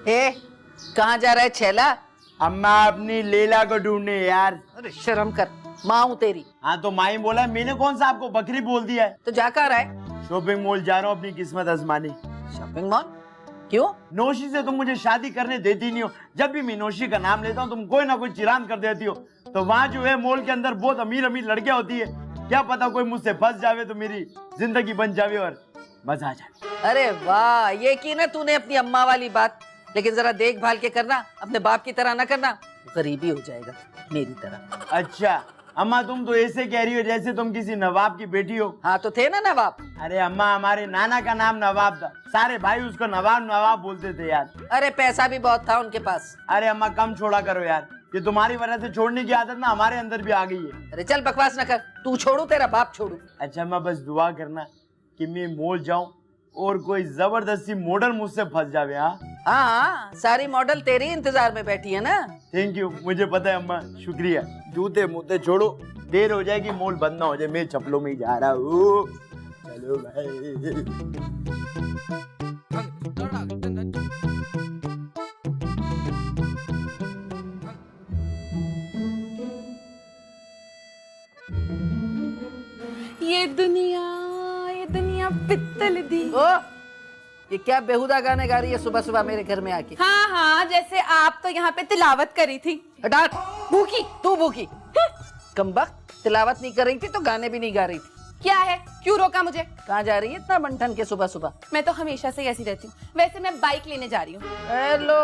ए, कहाँ जा रहा है छेला? अम्मा अपनी लैला को ढूंढने यार। अरे शर्म कर, माँ हूँ तेरी। हाँ तो माई बोला, मैंने कौन सा आपको बकरी बोल दिया है? तो जा कहाँ रहा है? शॉपिंग मॉल जा रहा हूँ अपनी किस्मत आजमाने। Shopping mall? क्यों? नौशी से तुम मुझे शादी करने देती नहीं हो। जब भी मैं नौशी का नाम लेता हूँ तुम कोई ना कोई चिरान कर देती हो। तो वहाँ जो है मॉल के अंदर बहुत अमीर अमीर लड़कियां होती है, क्या पता कोई मुझसे फंस जावे तो मेरी जिंदगी बन जावे और मजा आ जाए। अरे वाह, ये की ना तूने अपनी अम्मा वाली बात, लेकिन जरा देखभाल के करना, अपने बाप की तरह ना करना, गरीबी हो जाएगा मेरी तरह। अच्छा अम्मा, तुम तो ऐसे कह रही हो जैसे तुम किसी नवाब की बेटी हो। हाँ तो थे ना नवाब। अरे अम्मा, हमारे नाना का नाम नवाब था, सारे भाई उसको नवाब नवाब बोलते थे यार। अरे पैसा भी बहुत था उनके पास। अरे अम्मा कम छोड़ा करो यार, ये तुम्हारी वजह से छोड़ने की आदत ना हमारे अंदर भी आ गई है। अरे चल बकवास न कर, तू छोड़ू तेरा बाप छोड़ू। अच्छा अम्मा, बस दुआ करना कि मैं मॉल जाऊं और कोई जबरदस्ती मॉडल मुझसे फंस जावे। हाँ हाँ, सारी मॉडल तेरे इंतजार में बैठी है ना। थैंक यू, मुझे पता है अम्मा, शुक्रिया। जूते मुद्दे छोड़ो, देर हो जाएगी, मॉल बंद ना हो जाए, मैं चप्पलों में ही जा रहा हूँ। चलो भाई। ये दुनिया पित्तल दी। ओ, ये क्या बेहुदा गाने गा रही है सुबह सुबह मेरे घर में आके? हाँ हाँ, जैसे आप तो यहाँ पे तिलावत करी थी। हटा, भूखी तू भूखी। कमबख्त, तिलावत नहीं कर रही थी तो गाने भी नहीं गा रही थी। क्या है, क्यों रोका मुझे? कहाँ जा रही है इतना बंठन के सुबह सुबह? मैं तो हमेशा से ऐसी रहती हूँ। वैसे मैं बाइक लेने जा रही हूँ। हेलो,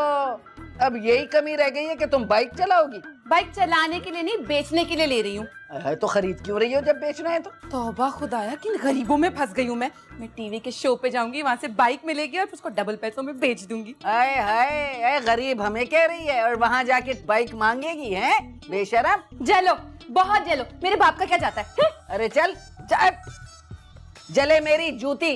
अब यही कमी रह गई है कि तुम बाइक चलाओगी? बाइक चलाने के लिए नहीं, बेचने के लिए ले रही हूँ। है तो खरीद क्यों रही हो जब बेचना है तो? तौबा खुदाया, किन गरीबों में फंस गई हूँ मैं टीवी के शो पे जाऊंगी, वहाँ से बाइक मिलेगी और उसको डबल पैसों में बेच दूंगी। आए हाय, आए गरीब हमें कह रही है और वहाँ जाके बाइक मांगेगी, हैं बेशरम। जलो, बहुत जलो, मेरे बाप का क्या जाता है? अरे चल चल, जले मेरी जूती,